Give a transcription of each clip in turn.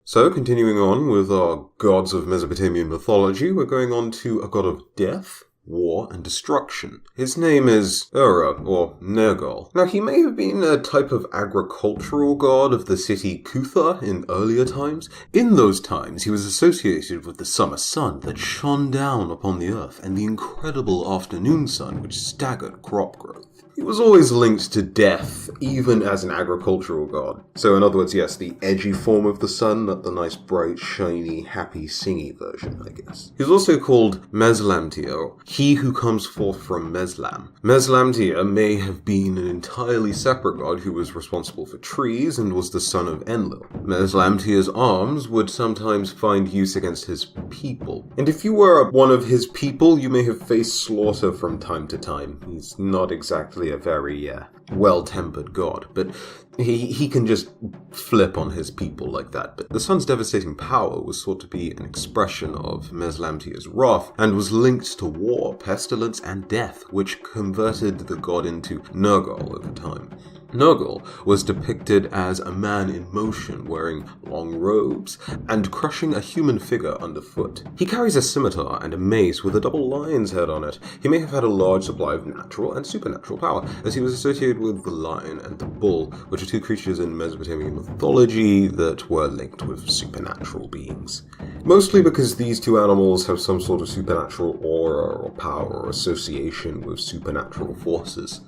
So, continuing on with our gods of Mesopotamian mythology, we're going on to a god of death, war, and destruction. His name is Erra, or Nergal. Now, he may have been a type of agricultural god of the city Kutha in earlier times. In those times, he was associated with the summer sun that shone down upon the earth, and the incredible afternoon sun which staggered crop growth. He was always linked to death, even as an agricultural god. So in other words, yes, the edgy form of the sun, not the nice, bright, shiny, happy, singy version, I guess. He was also called Meslamtia, or he who comes forth from Meslam. Meslamtia may have been an entirely separate god who was responsible for trees and was the son of Enlil. Meslamtia's arms would sometimes find use against his people. And if you were one of his people, you may have faced slaughter from time to time. He's not exactly a very well-tempered god, but he can just flip on his people like that. But the sun's devastating power was thought to be an expression of Meslamtia's wrath, and was linked to war, pestilence, and death, which converted the god into Nergal over time. Nergal was depicted as a man in motion wearing long robes and crushing a human figure underfoot. He carries a scimitar and a mace with a double lion's head on it. He may have had a large supply of natural and supernatural power, as he was associated with the lion and the bull, which are two creatures in Mesopotamian mythology that were linked with supernatural beings. Mostly because these two animals have some sort of supernatural aura or power or association with supernatural forces.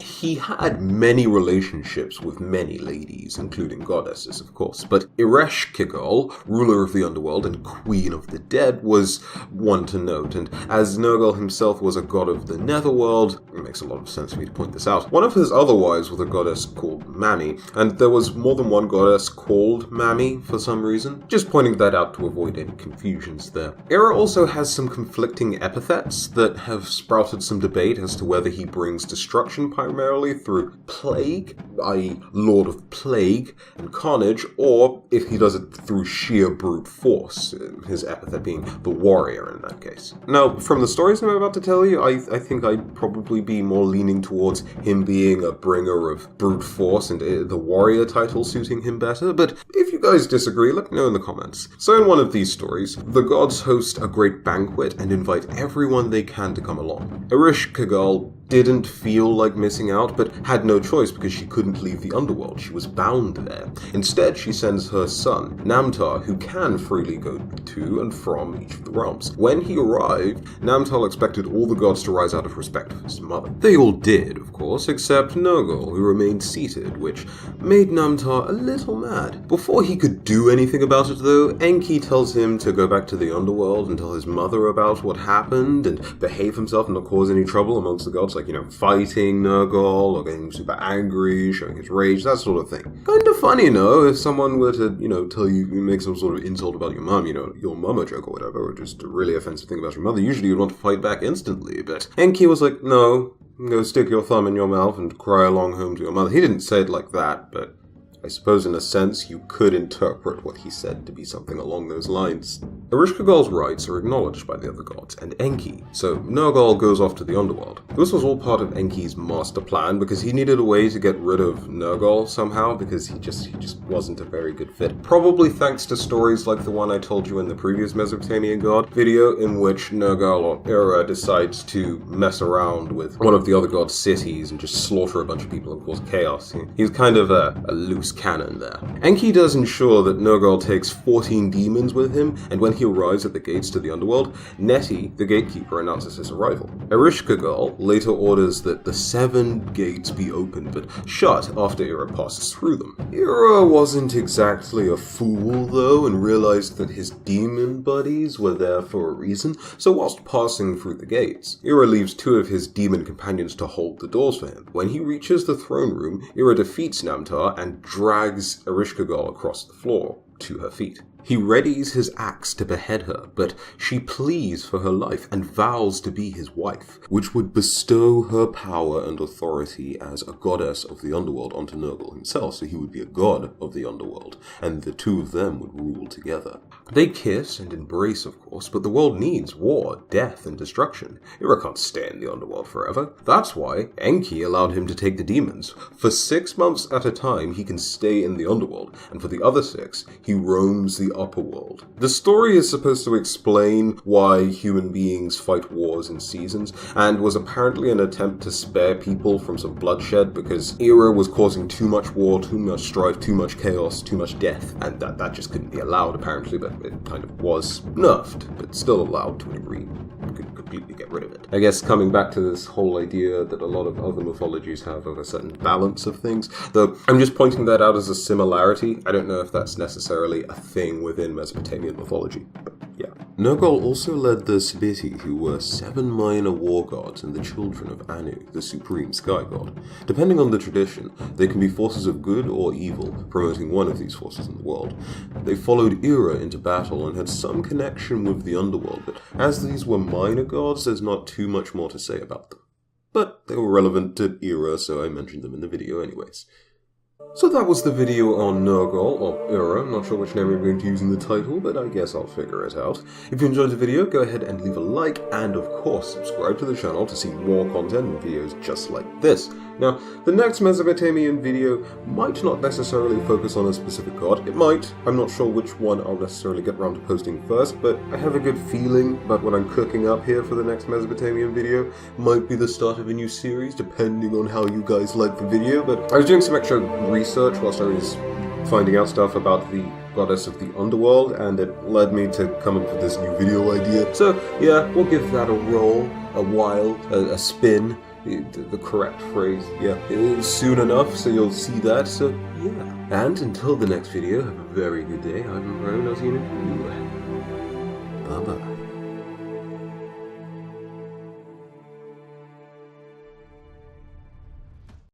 He had many relationships with many ladies, including goddesses, of course, but Ereshkigal, ruler of the underworld and queen of the dead, was one to note, and as Nergal himself was a god of the netherworld, it makes a lot of sense for me to point this out. One of his other wives was a goddess called Mami, and there was more than one goddess called Mami for some reason, just pointing that out to avoid any confusions there. Irra also has some conflicting epithets that have sprouted some debate as to whether he brings destruction primarily through plague, i.e. Lord of Plague and Carnage, or if he does it through sheer brute force, his epithet being the warrior in that case. Now, from the stories I'm about to tell you, I think I'd probably be more leaning towards him being a bringer of brute force and the warrior title suiting him better, but if you guys disagree, let me know in the comments. So in one of these stories, the gods host a great banquet and invite everyone they can to come along. Ereshkigal didn't feel like missing out, but had no choice because she couldn't leave the underworld. She was bound there. Instead, she sends her son, Namtar, who can freely go to and from each of the realms. When he arrived, Namtar expected all the gods to rise out of respect for his mother. They all did, of course, except Nergal, who remained seated, which made Namtar a little mad. Before he could do anything about it, though, Enki tells him to go back to the underworld and tell his mother about what happened and behave himself and not cause any trouble amongst the gods, like, fighting Nergal or getting super angry, showing his rage, that sort of thing. Kind of funny, if someone were to, tell you, make some sort of insult about your mum, your mama joke or whatever, or just a really offensive thing about your mother, usually you'd want to fight back instantly, but Enki was like, no, go stick your thumb in your mouth and cry along home to your mother. He didn't say it like that, but I suppose in a sense you could interpret what he said to be something along those lines. Ereshkigal's rights are acknowledged by the other gods and Enki, so Nergal goes off to the underworld. This was all part of Enki's master plan because he needed a way to get rid of Nergal somehow because he just wasn't a very good fit. Probably thanks to stories like the one I told you in the previous Mesopotamian god video, in which Nergal or Irra decides to mess around with one of the other gods' cities and just slaughter a bunch of people and cause chaos. He's kind of a loose cannon there. Enki does ensure that Nergal takes 14 demons with him, and when he arrives at the gates to the underworld, Neti, the gatekeeper, announces his arrival. Ereshkigal later orders that the 7 gates be opened but shut after Irra passes through them. Irra wasn't exactly a fool though, and realized that his demon buddies were there for a reason, so whilst passing through the gates, Irra leaves 2 of his demon companions to hold the doors for him. When he reaches the throne room, Irra defeats Namtar and drags Ereshkigal across the floor to her feet. He readies his axe to behead her, but she pleads for her life and vows to be his wife, which would bestow her power and authority as a goddess of the underworld onto Nergal himself, so he would be a god of the underworld, and the two of them would rule together. They kiss and embrace, of course, but the world needs war, death, and destruction. Irra can't stay in the underworld forever. That's why Enki allowed him to take the demons. For 6 months at a time, he can stay in the underworld, and for the other 6, he roams the upper world. The story is supposed to explain why human beings fight wars in seasons, and was apparently an attempt to spare people from some bloodshed because Irra was causing too much war, too much strife, too much chaos, too much death, and that just couldn't be allowed apparently, but it kind of was nerfed, but still allowed to a degree. Couldn't completely get rid of it. I guess coming back to this whole idea that a lot of other mythologies have of a certain balance of things, though I'm just pointing that out as a similarity. I don't know if that's necessarily a thing within Mesopotamian mythology, but yeah. Nergal also led the Sabiti, who were 7 minor war gods and the children of Anu, the supreme sky god. Depending on the tradition, they can be forces of good or evil, promoting one of these forces in the world. They followed Irra into battle and had some connection with the underworld, but as these were minor gods, there's not too much more to say about them. But they were relevant to Irra, so I mentioned them in the video anyways. So that was the video on Nergal, or Erra. I'm not sure which name I'm going to use in the title, but I guess I'll figure it out. If you enjoyed the video, go ahead and leave a like, and of course, subscribe to the channel to see more content and videos just like this. Now, the next Mesopotamian video might not necessarily focus on a specific god. It might. I'm not sure which one I'll necessarily get around to posting first, but I have a good feeling about what I'm cooking up here for the next Mesopotamian video. Might be the start of a new series, depending on how you guys like the video, but I was doing some extra research whilst I was finding out stuff about the goddess of the underworld, and it led me to come up with this new video idea. So yeah, we'll give that a roll, a while, a spin. The correct phrase, yeah, soon enough, so you'll see that, so yeah. And until the next video, have a very good day. I'm Ron, I'll see you in a few. Bye-bye.